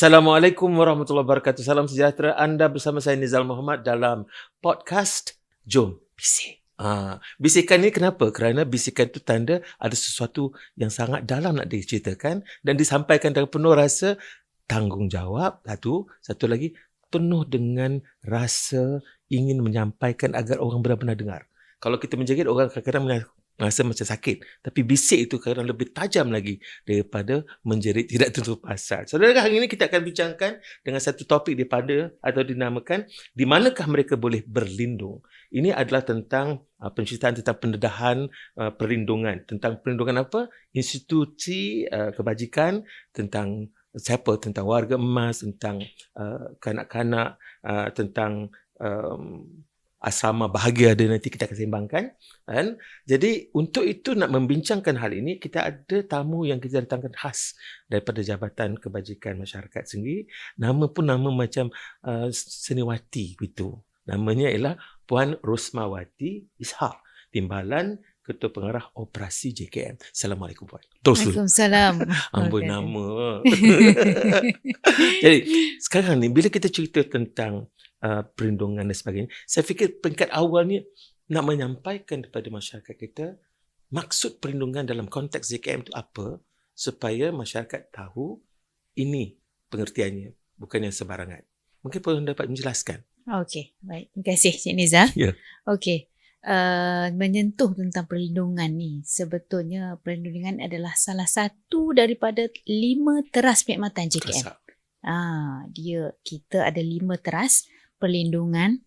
Assalamualaikum warahmatullahi wabarakatuh. Salam sejahtera. Anda bersama saya Nizal Muhammad dalam podcast Jom Bisik. Bisikan ni kenapa? Kerana bisikan tu tanda ada sesuatu yang sangat dalam nak diceritakan dan disampaikan dengan penuh rasa tanggungjawab. Satu lagi penuh dengan rasa ingin menyampaikan agar orang benar-benar dengar. Kalau kita menjerit, orang kadang-kadang rasa macam sakit. Tapi bisik itu kadang lebih tajam lagi daripada menjerit tidak tentu pasal. Saudara, hari ini kita akan bincangkan dengan satu topik daripada atau dinamakan di manakah mereka boleh berlindung. Ini adalah tentang penceritaan tentang pendedahan perlindungan. Tentang perlindungan apa? Institusi kebajikan, tentang siapa? Tentang warga emas, tentang kanak-kanak, tentang asrama bahagia ada, nanti kita akan sembangkan. Kan? Jadi untuk itu nak membincangkan hal ini, kita ada tamu yang kita datangkan khas daripada Jabatan Kebajikan Masyarakat sendiri. Nama pun nama macam seniwati gitu. Namanya ialah Puan Rosmawati Ishak, Timbalan Ketua Pengarah Operasi JKM. Assalamualaikum Puan. Terus dulu. Waalaikumsalam. Amboi nama. Jadi sekarang ni bila kita cerita tentang perlindungan dan sebagainya, saya fikir peringkat awalnya nak menyampaikan kepada masyarakat kita maksud perlindungan dalam konteks JKM itu apa, supaya masyarakat tahu ini pengertiannya, bukan yang sembarangan. Mungkin Puan dapat menjelaskan. Okey, baik. Terima kasih Cik Nizal. Ya. Okey. Menyentuh tentang perlindungan ni, sebetulnya perlindungan adalah salah satu daripada 5 teras perkhidmatan JKM. Kita ada 5 teras: perlindungan,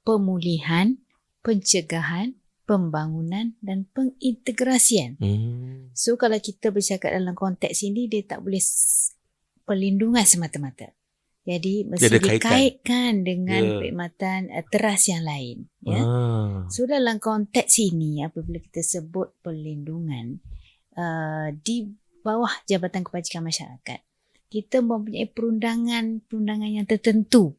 pemulihan, pencegahan, pembangunan dan pengintegrasian. So kalau kita bercakap dalam konteks ini, dia tak boleh perlindungan semata-mata. Jadi mesti dikaitkan dengan perkhidmatan teras yang lain. Ya? So dalam konteks ini, apabila kita sebut perlindungan di bawah Jabatan Kebajikan Masyarakat, kita mempunyai perundangan yang tertentu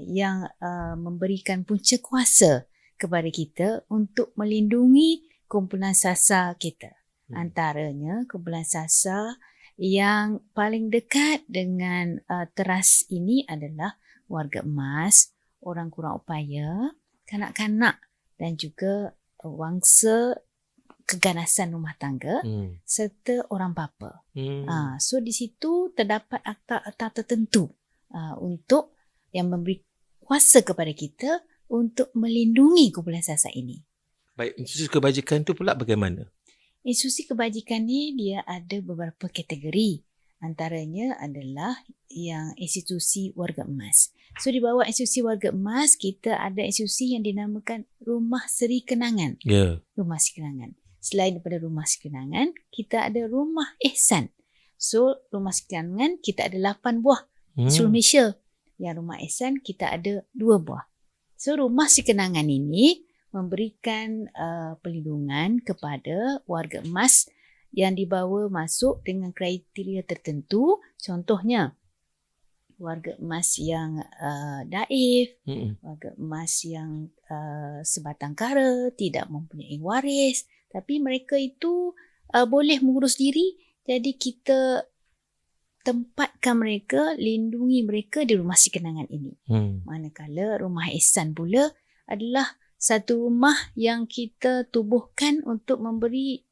yang memberikan punca kuasa kepada kita untuk melindungi kumpulan sasar kita. Antaranya kumpulan sasar yang paling dekat dengan teras ini adalah warga emas, orang kurang upaya, kanak-kanak dan juga wangsa keganasan rumah tangga serta orang bapa. So di situ terdapat akta-akta tertentu untuk yang memberi kuasa kepada kita untuk melindungi kumpulan sasar ini. Baik, institusi kebajikan itu pula bagaimana? Institusi kebajikan ni dia ada beberapa kategori. Antaranya adalah yang institusi warga emas. So di bawah institusi warga emas, kita ada institusi yang dinamakan Rumah Seri Kenangan. Rumah Seri Kenangan. Selain daripada Rumah Seri Kenangan, kita ada Rumah Ihsan. So Rumah Seri Kenangan kita ada 8 buah di seluruh Malaysia. Yang Rumah Ihsan kita ada 2 buah. So Rumah Seri Kenangan ini memberikan perlindungan kepada warga emas yang dibawa masuk dengan kriteria tertentu. Contohnya, warga emas yang daif, warga emas yang sebatang kara, tidak mempunyai waris, tapi mereka itu boleh mengurus diri. Jadi kita tempatkan mereka, lindungi mereka di Rumah Seri Kenangan ini. Manakala Rumah Ihsan pula adalah satu rumah yang kita tubuhkan untuk memberi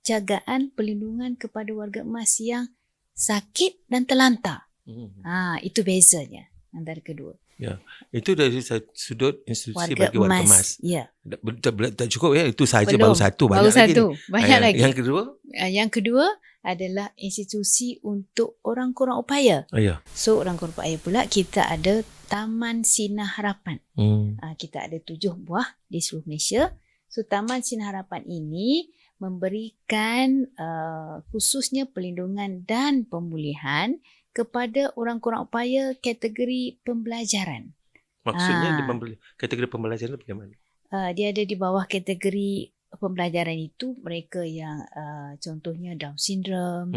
jagaan perlindungan kepada warga emas yang sakit dan terlantar. Itu bezanya antara kedua. Ya, itu dari sudut institusi warga bagi warga emas. Ya. Tak cukup ya, itu sahaja baru satu. Banyak lagi. Banyak lagi. Yang kedua? Yang kedua adalah institusi untuk orang kurang upaya. So orang kurang upaya pula kita ada Taman Sinar Harapan. Kita ada 7 buah di seluruh Malaysia. So Taman Sinar Harapan ini memberikan khususnya perlindungan dan pemulihan kepada orang kurang upaya kategori pembelajaran. Maksudnya kategori pembelajaran itu bagaimana? Dia ada di bawah kategori pembelajaran itu mereka yang contohnya Down syndrome,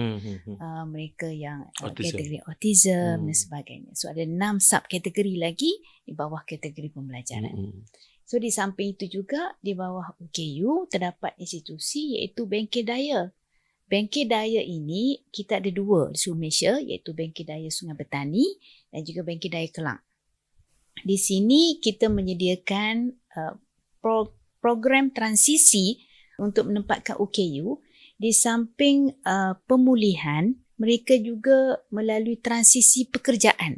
mereka yang kategori autism dan sebagainya. So ada 6 subkategori lagi di bawah kategori pembelajaran. So di samping itu juga di bawah UKU terdapat institusi iaitu Bengkel Daya. bangkit daya ini kita ada 2 di seluruh Malaysia, iaitu bangkit daya Sungai Bertani dan juga bangkit daya Kelang. Di sini kita menyediakan program transisi untuk menempatkan OKU. Di samping pemulihan, mereka juga melalui transisi pekerjaan.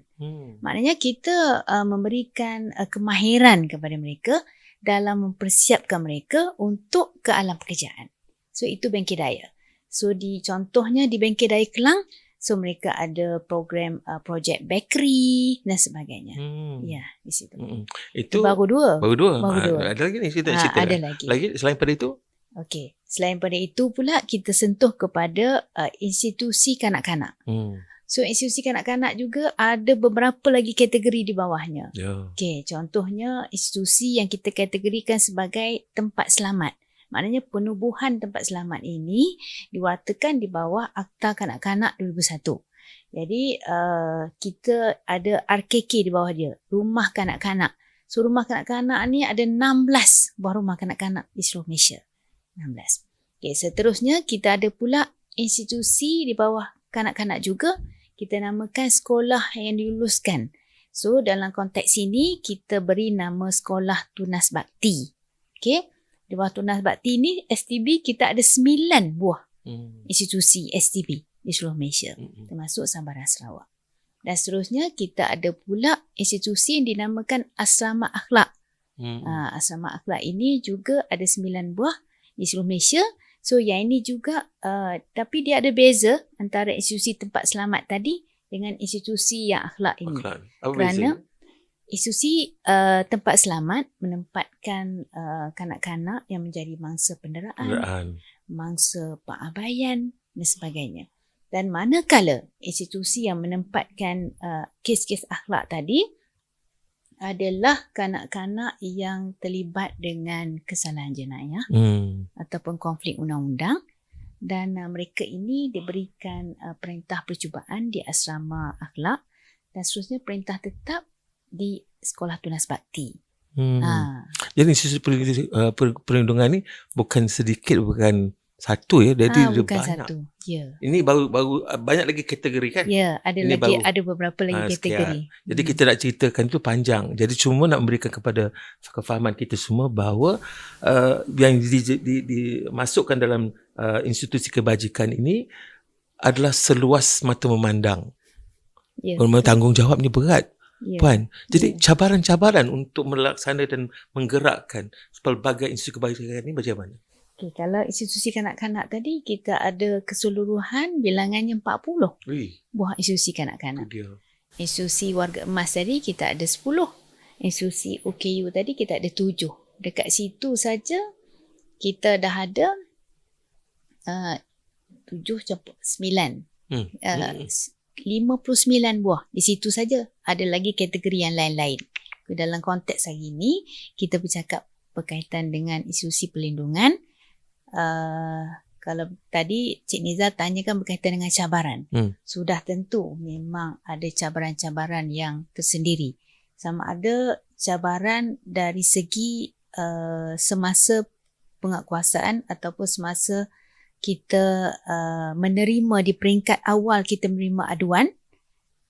Maknanya kita memberikan kemahiran kepada mereka dalam mempersiapkan mereka untuk ke alam pekerjaan. So itu bangkit daya. So contohnya di bangkit daya Kelang, so mereka ada program projek bakery dan sebagainya. Ya, di situ. Itu baru 2. Baru dua. Baru 2. Ada lagi ni cerita. Ada lagi. Lagi selain pada itu? Okey. Selain pada itu pula kita sentuh kepada institusi kanak-kanak. So institusi kanak-kanak juga ada beberapa lagi kategori di bawahnya. Okey, contohnya institusi yang kita kategorikan sebagai tempat selamat. Maknanya penubuhan tempat selamat ini diwartakan di bawah Akta Kanak-Kanak 2001. Jadi kita ada RKK di bawah dia, Rumah Kanak-Kanak. So rumah kanak-kanak ni ada 16 buah rumah kanak-kanak di seluruh Malaysia. 16. Okay, seterusnya kita ada pula institusi di bawah kanak-kanak juga. Kita namakan sekolah yang diluluskan. So dalam konteks ini kita beri nama Sekolah Tunas Bakti. Okay. Di bawah Tunas Bakti ni STB kita ada 9 buah institusi STB di seluruh Malaysia. Termasuk Sabara Sarawak. Dan seterusnya kita ada pula institusi yang dinamakan Asrama Akhlak. Asrama Akhlak ini juga ada 9 buah di seluruh Malaysia. So yang ini juga tapi dia ada beza antara institusi tempat selamat tadi dengan institusi yang akhlak ini. Kerana institusi tempat selamat menempatkan kanak-kanak yang menjadi mangsa penderaan, mangsa pengabaian dan sebagainya. Dan manakala institusi yang menempatkan kes-kes akhlak tadi adalah kanak-kanak yang terlibat dengan kesalahan jenayah ataupun konflik undang-undang, dan mereka ini diberikan perintah percubaan di asrama akhlak dan seterusnya perintah tetap di Sekolah Tunas Bakti. Jadi institusi perlindungan ni bukan sedikit, bukan satu ya, jadi dia bukan banyak. Satu. Ya. Ini baru banyak lagi kategori kan? Ya, ada beberapa lagi kategori. Jadi kita nak ceritakan tu panjang. Jadi cuma nak memberikan kepada kefahaman kita semua bahawa yang dimasukkan dalam institusi kebajikan ini adalah seluas mata memandang. Ya. Tanggungjawabnya berat. Ya. Puan. Jadi cabaran-cabaran untuk melaksanakan dan menggerakkan pelbagai institusi kebajikan ini bagaimana? Okay, kalau institusi kanak-kanak tadi kita ada keseluruhan bilangannya 40 buah institusi kanak-kanak. Institusi warga emas tadi kita ada 10. Institusi OKU tadi kita ada 7. Dekat situ saja kita dah ada 7 campur 9. 59 buah. Di situ saja. Ada lagi kategori yang lain-lain. Dalam konteks hari ini kita bercakap berkaitan dengan institusi perlindungan. Kalau tadi Cik Nizal tanyakan berkaitan dengan cabaran, sudah tentu memang ada cabaran-cabaran yang tersendiri. Sama ada cabaran dari segi semasa penguatkuasaan ataupun semasa kita menerima di peringkat awal kita menerima aduan.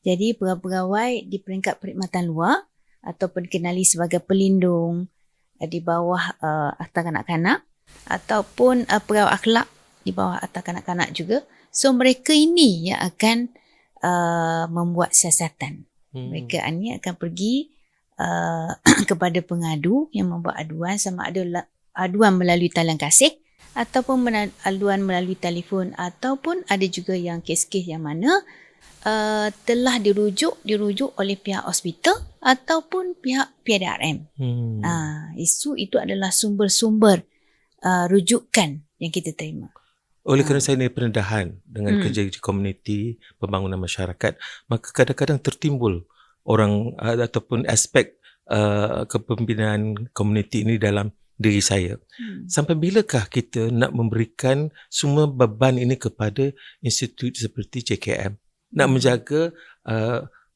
Jadi pegawai di peringkat perkhidmatan luar ataupun dikenali sebagai pelindung di bawah Akta Kanak-Kanak ataupun pegawai akhlak di bawah Akta Kanak-Kanak juga. So mereka ini yang akan membuat siasatan. Mereka ini akan pergi kepada pengadu yang membuat aduan, sama ada aduan melalui talian kasih ataupun aduan melalui telefon, ataupun ada juga yang kes-kes yang mana telah dirujuk oleh pihak hospital ataupun pihak PDRM. Itu adalah sumber-sumber rujukan yang kita terima. Oleh kerana saya ni pendedahan dengan kerja di komuniti, pembangunan masyarakat, maka kadang-kadang tertimbul orang ataupun aspek kepimpinan komuniti ini dalam diri saya. Sampai bilakah kita nak memberikan semua beban ini kepada institut seperti JKM? Nak menjaga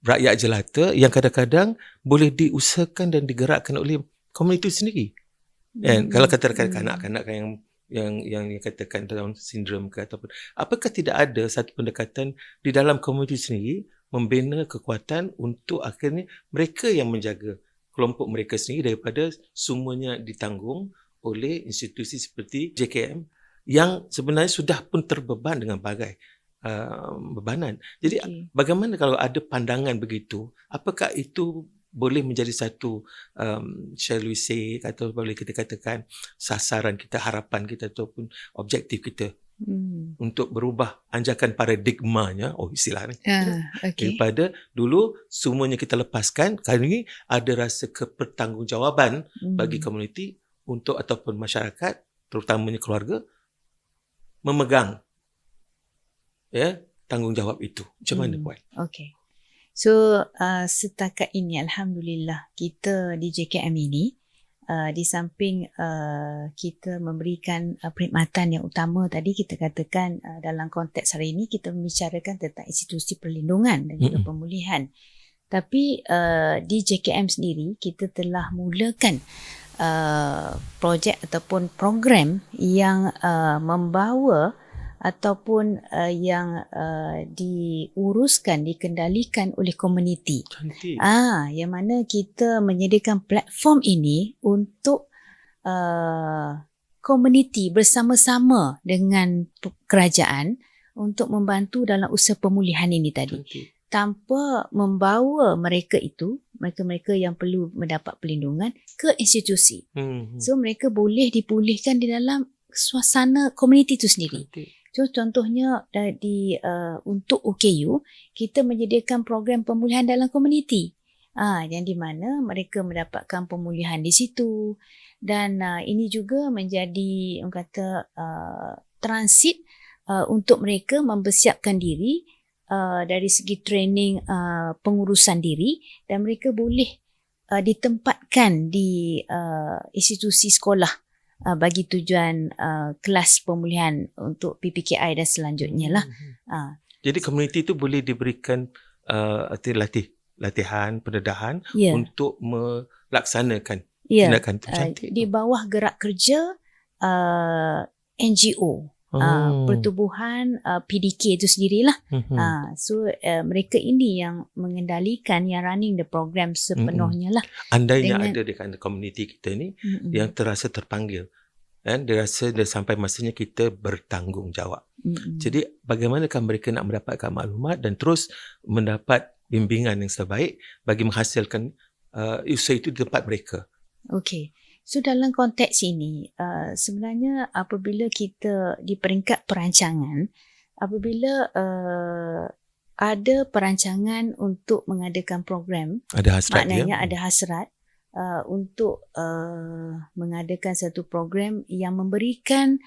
rakyat jelata yang kadang-kadang boleh diusahakan dan digerakkan oleh komuniti sendiri. Dan kalau kata kanak-kanak yang yang katakan Down syndrome ke ataupun apakah tidak ada satu pendekatan di dalam komuniti sendiri membina kekuatan untuk akhirnya mereka yang menjaga kelompok mereka sendiri daripada semuanya ditanggung oleh institusi seperti JKM yang sebenarnya sudah pun terbeban dengan bagai bebanan. Jadi bagaimana kalau ada pandangan begitu, apakah itu boleh menjadi satu shall we say, atau boleh kita katakan sasaran kita, harapan kita ataupun objektif kita untuk berubah anjakan paradigmanya, istilah ni. Daripada dulu semuanya kita lepaskan, kali ini ada rasa kepertanggungjawaban bagi komuniti untuk ataupun masyarakat, terutamanya keluarga, memegang tanggungjawab itu. Macam mana Puan? Okey. So setakat ini Alhamdulillah kita di JKM ini di samping kita memberikan perkhidmatan yang utama tadi, kita katakan dalam konteks hari ini kita membicarakan tentang institusi perlindungan dan juga pemulihan. Tapi di JKM sendiri kita telah mulakan projek ataupun program yang membawa ataupun yang diuruskan, dikendalikan oleh komuniti. Cantik. Yang mana kita menyediakan platform ini untuk komuniti bersama-sama dengan kerajaan untuk membantu dalam usaha pemulihan ini tadi. Cantik. Tanpa membawa mereka itu, mereka-mereka yang perlu mendapat perlindungan ke institusi. So mereka boleh dipulihkan di dalam suasana komuniti itu sendiri. Cantik. So contohnya untuk OKU kita menyediakan program pemulihan dalam komuniti. Yang di mana mereka mendapatkan pemulihan di situ, dan ini juga menjadi orang kata transit untuk mereka mempersiapkan diri dari segi training pengurusan diri, dan mereka boleh ditempatkan di institusi sekolah bagi tujuan kelas pemulihan untuk PPKI dan selanjutnya lah. Jadi komuniti itu boleh diberikan latihan, pendedahan untuk melaksanakan tindakan itu. Cantik. Di bawah gerak kerja NGO, pertubuhan PDK itu sendirilah. So mereka ini yang mengendalikan, yang running the program sepenuhnya lah. Andainya ada di komuniti kita ni yang terasa terpanggil, dia rasa dah sampai masanya kita bertanggungjawab. Jadi bagaimanakah mereka nak mendapatkan maklumat dan terus mendapat bimbingan yang terbaik bagi menghasilkan usaha itu di tempat mereka? Okey. So dalam konteks ini, sebenarnya apabila kita di peringkat perancangan, apabila ada perancangan untuk mengadakan program, ada hasrat, maknanya ada hasrat untuk mengadakan satu program yang memberikan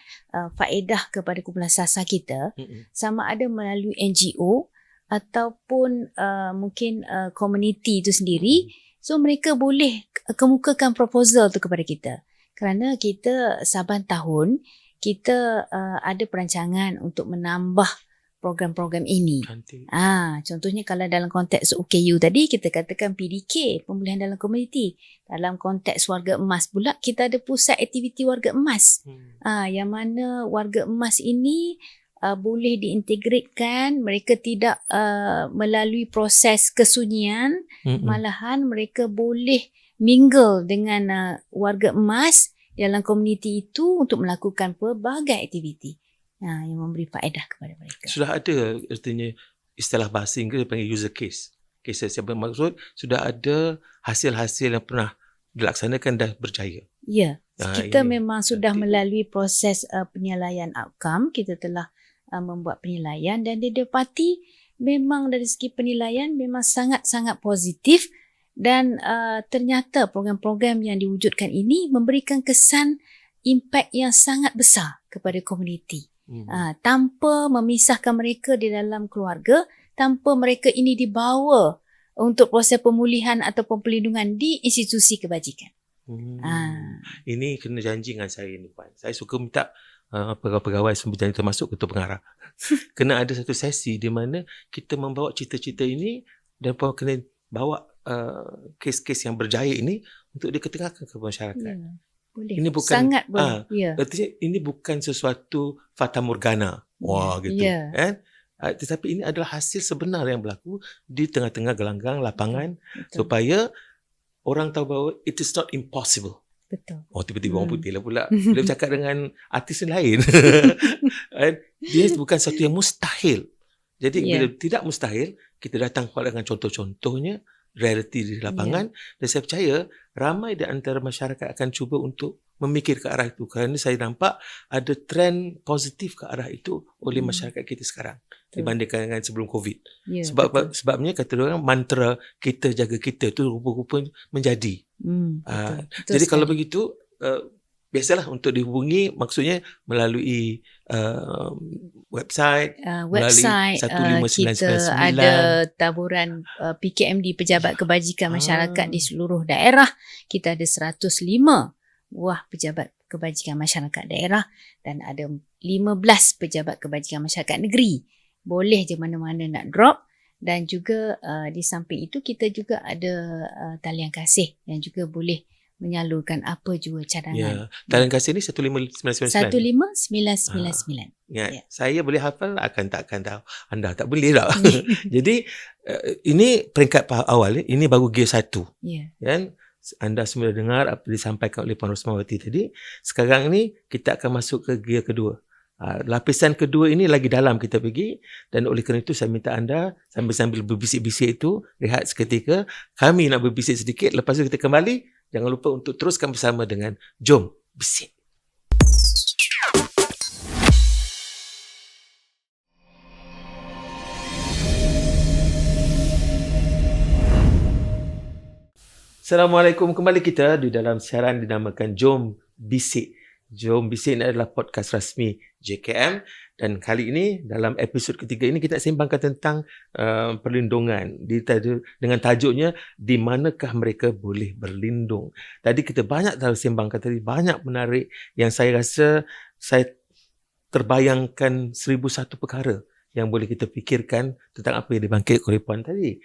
faedah kepada kumpulan sasar kita, sama ada melalui NGO ataupun mungkin komuniti itu sendiri. So mereka boleh kemukakan proposal tu kepada kita, kerana kita saban tahun kita ada perancangan untuk menambah program-program ini. Cantik. Contohnya kalau dalam konteks OKU tadi kita katakan PDK, pemulihan dalam komuniti. Dalam konteks warga emas pula kita ada pusat aktiviti warga emas. Yang mana warga emas ini boleh diintegratekan, mereka tidak melalui proses kesunyian, malahan mereka boleh mingle dengan warga emas dalam komuniti itu untuk melakukan pelbagai aktiviti yang memberi faedah kepada mereka. Sudah ada artinya istilah bahasa Inggeris dipanggil user case. Cases yang bermaksud sudah ada hasil-hasil yang pernah dilaksanakan dah berjaya. Ya, kita memang sudah melalui proses penilaian outcome. Kita telah membuat penilaian dan didapati memang dari segi penilaian memang sangat-sangat positif, dan ternyata program-program yang diwujudkan ini memberikan kesan impak yang sangat besar kepada komuniti. Tanpa memisahkan mereka di dalam keluarga, tanpa mereka ini dibawa untuk proses pemulihan ataupun perlindungan di institusi kebajikan. Ini kena janji dengan saya ni Puan. Saya suka minta pegawai sembilan termasuk ketua pengarah kena ada satu sesi di mana kita membawa cerita-cerita ini dan Puan kena bawa kes-kes yang berjaya ini untuk diketengahkan ke masyarakat. Boleh. Ini bukan Sangat boleh. Ya. artinya ini bukan sesuatu fata morgana. Wah gitu. Ya. Kan? Tetapi ini adalah hasil sebenar yang berlaku di tengah-tengah gelanggang lapangan Betul. supaya orang tahu bahawa it is not impossible. Betul. Oh, tiba-tiba orang putih lah pula. Bila bercakap dengan artis yang lain. Dia bukan satu yang mustahil. Jadi bila tidak mustahil, kita datang dengan contoh-contohnya, realiti di lapangan. Dan saya percaya ramai di antara masyarakat akan cuba untuk memikir ke arah itu. Kerana saya nampak ada trend positif ke arah itu oleh masyarakat kita sekarang. Dibandingkan dengan sebelum COVID. Sebabnya kata orang mantra kita jaga kita tu rupa-rupa menjadi. Betul Jadi sekali. kalau begitu biasalah untuk dihubungi, maksudnya melalui website, website melalui 15999. kita ada taburan PKMD Pejabat Kebajikan Masyarakat di seluruh daerah. Kita ada 105 buah Pejabat Kebajikan Masyarakat Daerah dan ada 15 Pejabat Kebajikan Masyarakat Negeri. Boleh je mana-mana nak drop. Dan juga di samping itu kita juga ada talian kasih yang juga boleh menyalurkan apa jua cadangan. Talian kasih ni 15999. 15999. Saya boleh hafal, takkan tahu. Anda tak boleh tak? Jadi ini peringkat awal, ini baru gear 1. Kan? Anda semua dengar apa disampaikan oleh Puan Rosmawati tadi. Sekarang ni kita akan masuk ke gear kedua. Lapisan kedua ini lagi dalam kita pergi, dan oleh kerana itu saya minta anda sambil berbisik-bisik itu rehat seketika. Kami nak berbisik sedikit, lepas itu kita kembali. Jangan lupa untuk teruskan bersama dengan Jom Bisik. Assalamualaikum, kembali kita di dalam siaran dinamakan Jom Bisik. Jom Bisik ini adalah podcast rasmi JKM, dan kali ini dalam episod ketiga ini kita sembangkan tentang perlindungan dengan tajuknya di manakah mereka boleh berlindung. Tadi kita banyak sembangkan tadi, banyak menarik yang saya rasa saya terbayangkan 1001 perkara yang boleh kita fikirkan tentang apa yang dibangkit oleh Puan tadi.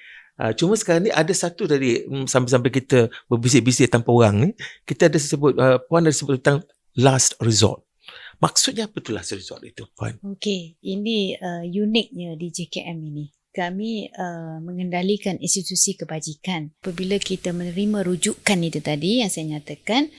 Cuma sekarang ni ada satu tadi sampai-sampai kita berbisik-bisik tanpa orang ni, kita ada sebut Puan ada sebut tentang last resort. Maksudnya apa tu last resort itu, Puan? Okey, ini uniknya di JKM ini. Kami mengendalikan institusi kebajikan. Apabila kita menerima rujukan itu tadi yang saya nyatakan,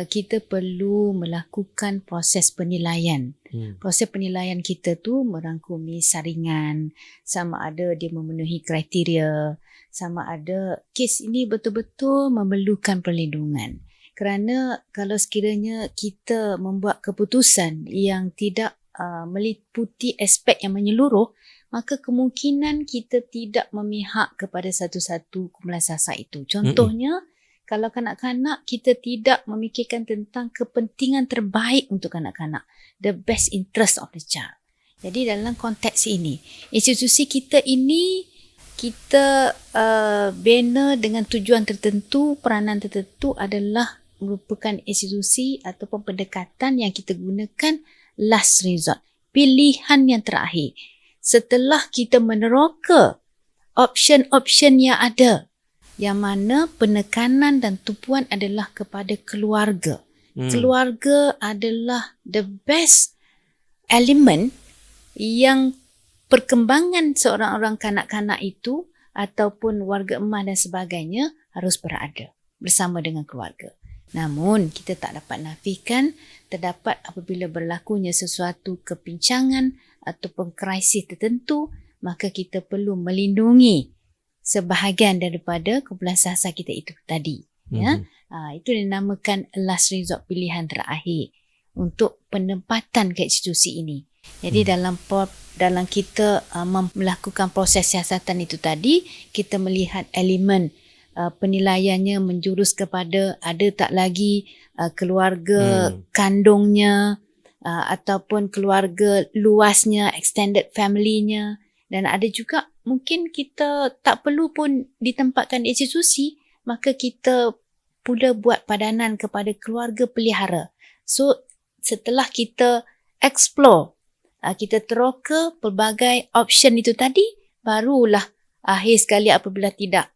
kita perlu melakukan proses penilaian. Proses penilaian kita tu merangkumi saringan, sama ada dia memenuhi kriteria, sama ada kes ini betul-betul memerlukan perlindungan. Kerana kalau sekiranya kita membuat keputusan yang tidak meliputi aspek yang menyeluruh, maka kemungkinan kita tidak memihak kepada satu-satu kumpulan siasat itu. Contohnya, kalau kanak-kanak kita tidak memikirkan tentang kepentingan terbaik untuk kanak-kanak, the best interest of the child. Jadi dalam konteks ini, institusi kita ini kita bina dengan tujuan tertentu, peranan tertentu adalah merupakan institusi ataupun pendekatan yang kita gunakan last resort, pilihan yang terakhir. Setelah kita meneroka option-option yang ada, yang mana penekanan dan tumpuan adalah kepada keluarga. Keluarga adalah the best element yang perkembangan seorang-orang kanak-kanak itu ataupun warga emas dan sebagainya harus berada bersama dengan keluarga. Namun, kita tak dapat nafikan terdapat apabila berlakunya sesuatu kepincangan ataupun krisis tertentu, maka kita perlu melindungi sebahagian daripada kumpulan siasat kita itu tadi. Itu dinamakan last resort, pilihan terakhir untuk penempatan ke institusi ini. Jadi dalam kita melakukan proses siasatan itu tadi, kita melihat elemen penilaiannya menjurus kepada ada tak lagi keluarga kandungnya ataupun keluarga luasnya, extended family-nya, dan ada juga mungkin kita tak perlu pun ditempatkan di institusi, maka kita pula buat padanan kepada keluarga pelihara. So setelah kita explore, kita teroka pelbagai option itu tadi, barulah akhir sekali apabila tidak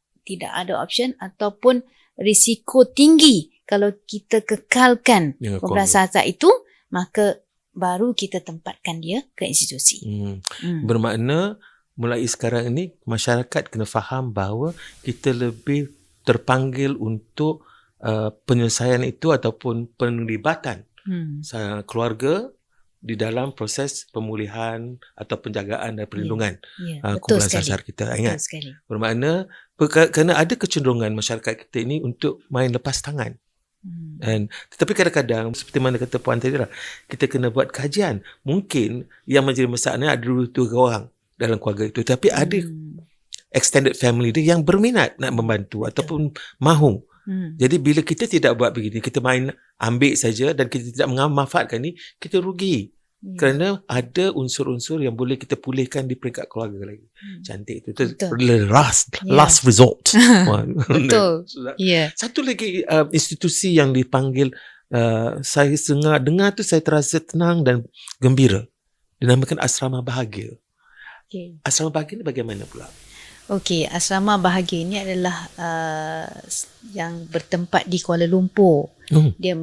ada option ataupun risiko tinggi Kalau kita kekalkan Dengan pembelasan asas itu, maka baru kita tempatkan dia ke institusi. Bermakna mulai sekarang ini masyarakat kena faham bahawa kita lebih terpanggil untuk penyelesaian itu ataupun penlibatan keluarga di dalam proses pemulihan atau penjagaan dan perlindungan kumpulan sasar kita. Ingat, bermakna kerana ada kecenderungan masyarakat kita ini untuk main lepas tangan. Tetapi kadang-kadang seperti mana kata Puan tadi lah, kita kena buat kajian. Mungkin yang menjadi masalahnya ada 2 orang dalam keluarga itu, tapi ada extended family dia yang berminat nak membantu ataupun mahu. Jadi bila kita tidak buat begini, kita main ambil saja dan kita tidak memanfaatkan ni, kita rugi. Kerana ada unsur-unsur yang boleh kita pulihkan di peringkat keluarga lagi. Cantik itu. Last resort. Betul. Satu lagi institusi yang dipanggil, saya dengar tu saya terasa tenang dan gembira. Dinamakan Asrama Bahagia. Asrama Bahagia ni bagaimana pula? Okey, Asrama Bahagia ini adalah yang bertempat di Kuala Lumpur. Dia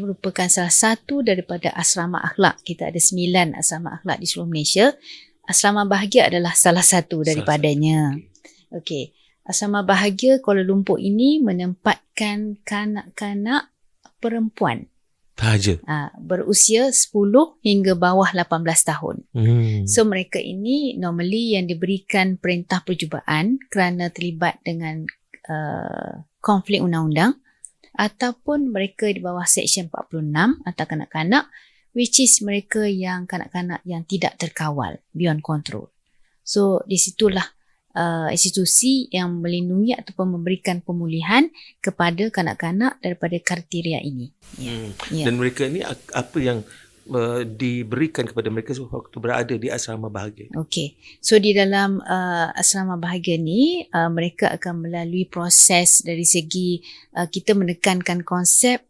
merupakan salah satu daripada asrama akhlak. Kita ada 9 asrama akhlak di seluruh Malaysia. Asrama Bahagia adalah salah satu daripadanya. Okey, Asrama Bahagia Kuala Lumpur ini menempatkan kanak-kanak perempuan Sahaja. Berusia 10 hingga bawah 18 tahun. So mereka ini normally yang diberikan perintah percubaan kerana terlibat dengan konflik undang-undang, ataupun mereka di bawah Seksyen 46 atau kanak-kanak, which is mereka yang kanak-kanak yang tidak terkawal, beyond control. So di situlah institusi yang melindungi ataupun memberikan pemulihan kepada kanak-kanak daripada kriteria ini. Dan mereka ni apa yang diberikan kepada mereka waktu berada di Asrama Bahagia? Okey. So di dalam Asrama Bahagia ni, mereka akan melalui proses dari segi kita menekankan konsep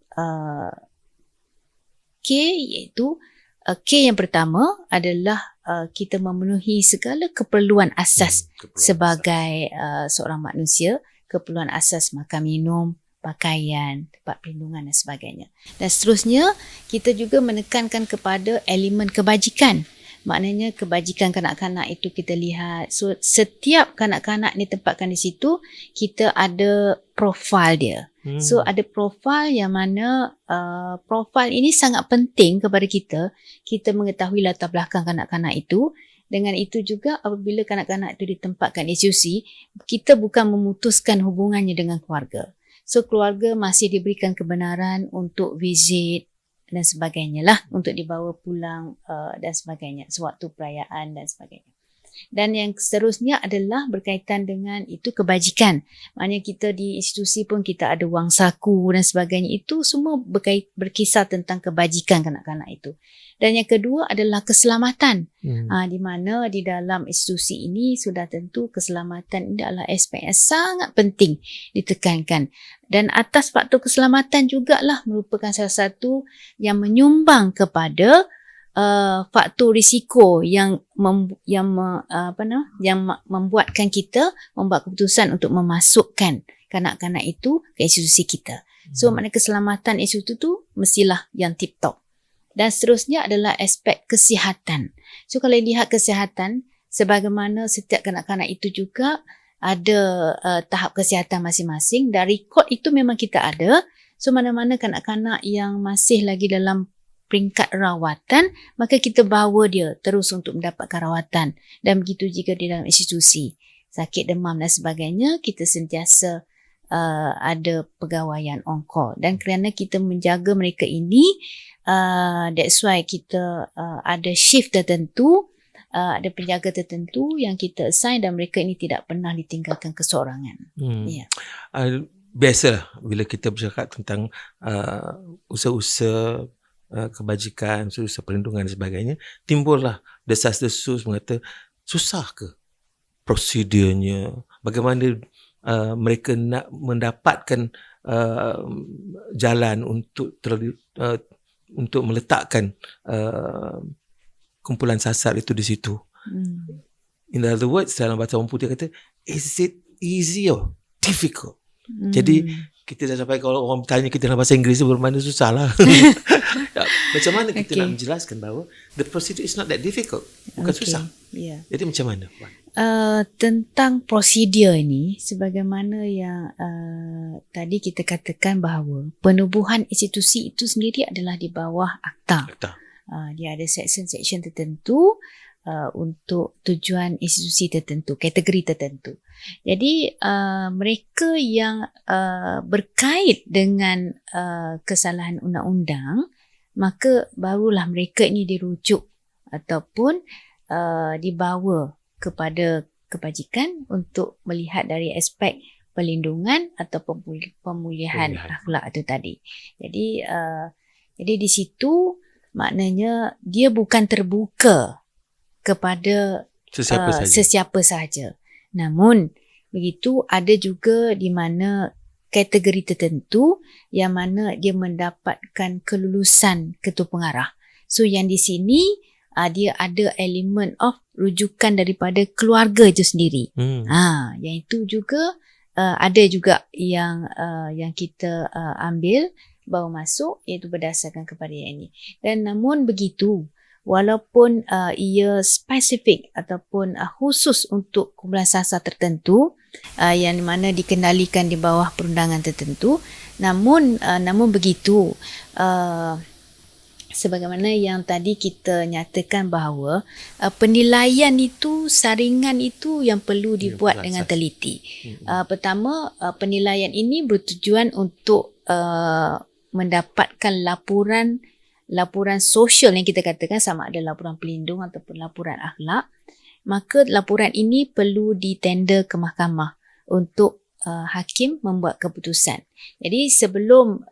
K, iaitu K yang pertama adalah kita memenuhi segala keperluan asas sebagai seorang manusia, keperluan asas makan minum, pakaian, tempat perlindungan dan sebagainya. Dan seterusnya, kita juga menekankan kepada elemen kebajikan. Maknanya kebajikan kanak-kanak itu kita lihat. So, setiap kanak-kanak ni tempatkan di situ, kita ada profil dia. So, ada profil yang mana profil ini sangat penting kepada kita. Kita mengetahui latar belakang kanak-kanak itu. Dengan itu juga apabila kanak-kanak itu ditempatkan di institusi, kita bukan memutuskan hubungannya dengan keluarga. So, keluarga masih diberikan kebenaran untuk visit dan sebagainya lah, untuk dibawa pulang dan sebagainya, sewaktu perayaan dan sebagainya. Dan yang seterusnya adalah berkaitan dengan itu kebajikan. Maknanya kita di institusi pun kita ada wang saku dan sebagainya. Itu semua berkisar tentang kebajikan kanak-kanak itu. Dan yang kedua adalah keselamatan. Di mana di dalam institusi ini sudah tentu keselamatan ini adalah aspek yang sangat penting ditekankan. Dan atas faktor keselamatan jugalah merupakan salah satu yang menyumbang kepada faktor risiko yang membuatkan kita membuat keputusan untuk memasukkan kanak-kanak itu ke institusi kita. So, maknanya keselamatan institusi itu mestilah yang tip-top. Dan seterusnya adalah aspek kesihatan. So, kalau lihat kesihatan, sebagaimana setiap kanak-kanak itu juga ada tahap kesihatan masing-masing. Dan rekod itu memang kita ada. So, mana-mana kanak-kanak yang masih lagi dalam peringkat rawatan, maka kita bawa dia terus untuk mendapatkan rawatan. Dan begitu juga di dalam institusi. Sakit demam dan sebagainya, kita sentiasa ada pegawaian on call. Dan kerana kita menjaga mereka ini, that's why kita ada shift tertentu, ada penjaga tertentu yang kita assign dan mereka ini tidak pernah ditinggalkan keseorangan. Biasalah bila kita bercakap tentang usaha-usaha kebajikan, usaha perlindungan dan sebagainya, timbullah desas-desus mengata, susah ke prosedurnya, bagaimana mereka nak mendapatkan jalan untuk meletakkan kumpulan sasar itu di situ. In other words, dalam bahasa orang putih kata, is it easy or difficult? Jadi kita dah sampai kalau orang bertanya kita dalam bahasa Inggeris bermakna susah lah. Macam mana kita nak menjelaskan bahawa the procedure is not that difficult. Bukan susah. Yeah. Jadi macam mana, Puan? Tentang prosedur ini, sebagaimana yang tadi kita katakan bahawa penubuhan institusi itu sendiri adalah di bawah akta. Dia ada section-section tertentu untuk tujuan institusi tertentu, kategori tertentu. Jadi mereka yang berkait dengan kesalahan undang-undang, maka barulah mereka ini dirujuk ataupun dibawa kepada kebajikan untuk melihat dari aspek perlindungan atau pemulihan akhlak itu tadi. Jadi di situ maknanya dia bukan terbuka kepada sesiapa sahaja. Namun begitu ada juga di mana kategori tertentu yang mana dia mendapatkan kelulusan ketua pengarah. So yang di sini dia ada elemen of rujukan daripada keluarga itu sendiri. Yang itu juga ada juga yang kita ambil bawa masuk, iaitu berdasarkan kepada yang ini. Dan namun begitu, walaupun ia spesifik ataupun khusus untuk kumpulan sasar tertentu yang mana dikendalikan di bawah perundangan tertentu, namun begitu sebagaimana yang tadi kita nyatakan bahawa penilaian itu, saringan itu yang perlu dibuat dengan teliti. Pertama, penilaian ini bertujuan untuk mendapatkan laporan sosial yang kita katakan, sama ada laporan pelindung ataupun laporan akhlak. Maka laporan ini perlu ditender ke mahkamah untuk hakim membuat keputusan. Jadi sebelum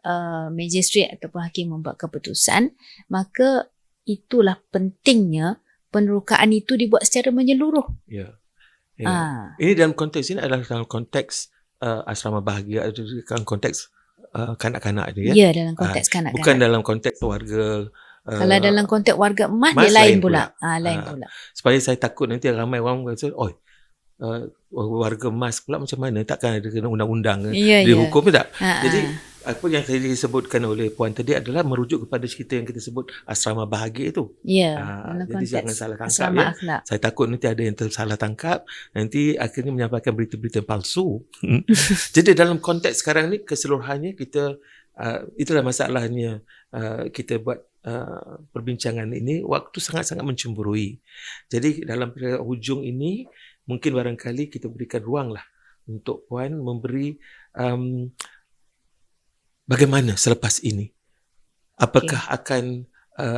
magistrate ataupun hakim membuat keputusan, maka itulah pentingnya penerokaan itu dibuat secara menyeluruh. Ini dalam konteks ini adalah dalam konteks asrama bahagia, dalam konteks kanak-kanak dia. Ya, dalam konteks kanak-kanak. Bukan dalam konteks warga. Kalau dalam konteks warga emas dia lain pula. Lain pula. Supaya saya takut nanti ramai orang kata, warga emas pula macam mana? Takkan ada kena undang-undang dia hukum tak? Jadi apa yang tadi disebutkan oleh Puan tadi adalah merujuk kepada cerita yang kita sebut asrama bahagia itu. Jadi jangan salah tangkap ya. Saya takut nanti ada yang tersalah tangkap, nanti akhirnya menyampaikan berita-berita palsu. Jadi dalam konteks sekarang ni keseluruhannya kita itulah masalahnya kita buat perbincangan ini, waktu sangat-sangat mencemburui. Jadi dalam hujung ini mungkin barangkali kita berikan ruang lah untuk Puan memberi bagaimana selepas ini? Apakah akan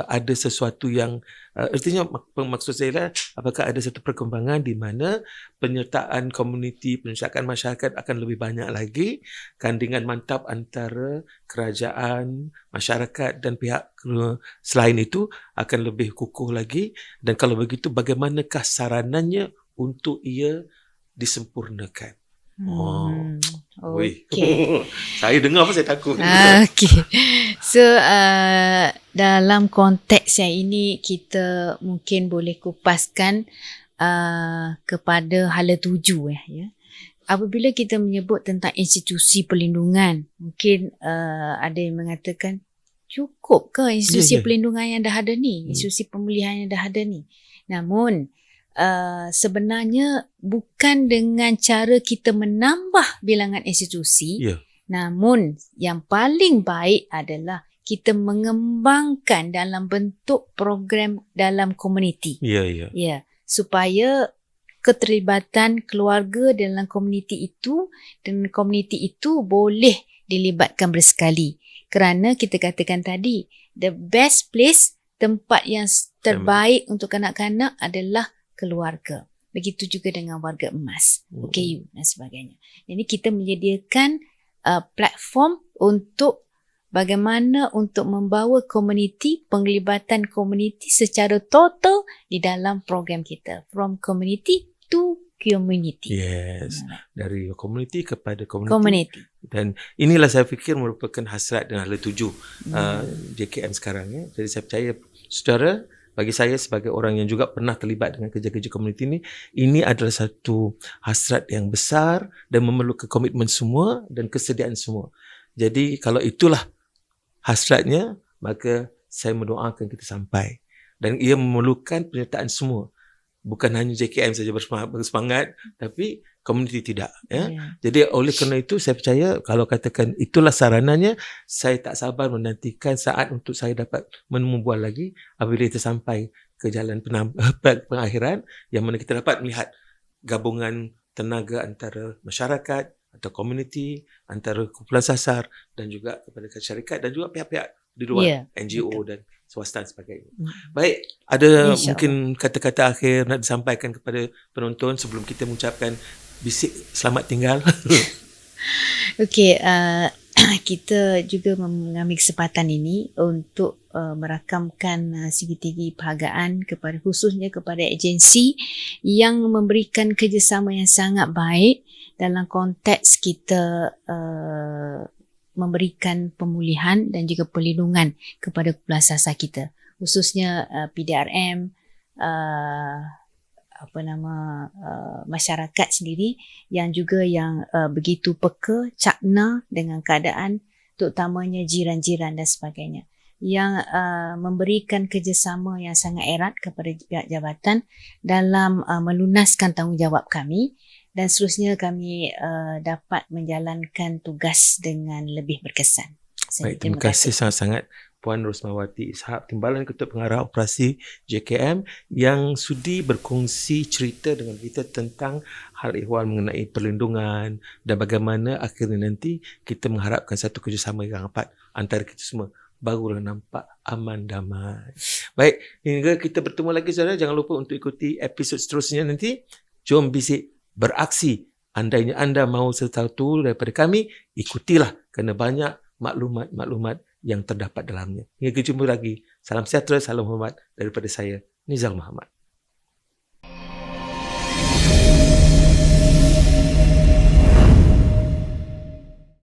ada sesuatu yang artinya maksud saya lah, apakah ada satu perkembangan di mana penyertaan komuniti, penyertaan masyarakat akan lebih banyak lagi, kandingan mantap antara kerajaan, masyarakat dan pihak selain itu akan lebih kukuh lagi, dan kalau begitu bagaimanakah saranannya untuk ia disempurnakan? Saya dengar apa saya takut. So dalam konteks yang ini kita mungkin boleh kupaskan kepada hala 7 ya. Apabila kita menyebut tentang institusi perlindungan, mungkin ada yang mengatakan cukup ke institusi perlindungan yang dah ada ni, institusi pemulihan yang dah ada ni. Namun sebenarnya bukan dengan cara kita menambah bilangan institusi, namun yang paling baik adalah kita mengembangkan dalam bentuk program dalam komuniti. Supaya keterlibatan keluarga dalam komuniti itu dan komuniti itu boleh dilibatkan bersekali. Kerana kita katakan tadi, the best place, tempat yang terbaik untuk kanak-kanak adalah keluarga. Begitu juga dengan warga emas, OKU dan sebagainya. Jadi kita menyediakan platform untuk bagaimana untuk membawa komuniti, penglibatan komuniti secara total di dalam program kita. From community to community. Dari community kepada community. Dan inilah saya fikir merupakan hasrat dan hala 7 JKM sekarang ya. Jadi saya percaya saudara bagi saya sebagai orang yang juga pernah terlibat dengan kerja-kerja komuniti ini adalah satu hasrat yang besar dan memerlukan komitmen semua dan kesediaan semua. Jadi kalau itulah hasratnya, maka saya mendoakan kita sampai. Dan ia memerlukan penyertaan semua. Bukan hanya JKM saja bersemangat, tapi komuniti tidak. Ya? Jadi oleh kerana itu, saya percaya kalau katakan itulah sarananya, saya tak sabar menantikan saat untuk saya dapat menemu buah lagi apabila kita sampai ke jalan pengakhiran yang mana kita dapat melihat gabungan tenaga antara masyarakat atau komuniti, antara kumpulan sasar dan juga kepada syarikat dan juga pihak-pihak di luar NGO betul. Dan swasta dan sebagainya. Baik, ada mungkin kata-kata akhir nak disampaikan kepada penonton sebelum kita mengucapkan bisik selamat tinggal. Okey, kita juga mengambil kesempatan ini untuk merakamkan segitiga perhargaan kepada khususnya kepada agensi yang memberikan kerjasama yang sangat baik dalam konteks kita memberikan pemulihan dan juga perlindungan kepada kumpulan sasar kita, khususnya PDRM, masyarakat sendiri yang juga yang begitu peka, cakna dengan keadaan terutamanya jiran-jiran dan sebagainya, yang memberikan kerjasama yang sangat erat kepada pihak jabatan dalam melunaskan tanggungjawab kami. Dan seterusnya kami dapat menjalankan tugas dengan lebih berkesan. Baik, terima kasih sangat-sangat Puan Rosmawati Ishak, Timbalan Ketua Pengarah Operasi JKM yang sudi berkongsi cerita dengan kita tentang hal ehwal mengenai perlindungan dan bagaimana akhirnya nanti kita mengharapkan satu kerjasama yang rapat antara kita semua. Barulah nampak aman damai. Baik, hingga kita bertemu lagi saudara, jangan lupa untuk ikuti episod seterusnya nanti. Jom bisik beraksi. Andainya anda mahu sesuatu daripada kami, ikutilah kerana banyak maklumat-maklumat yang terdapat dalamnya. Hingga jumpa lagi. Salam sejahtera, salam hormat daripada saya, Nizal Muhammad.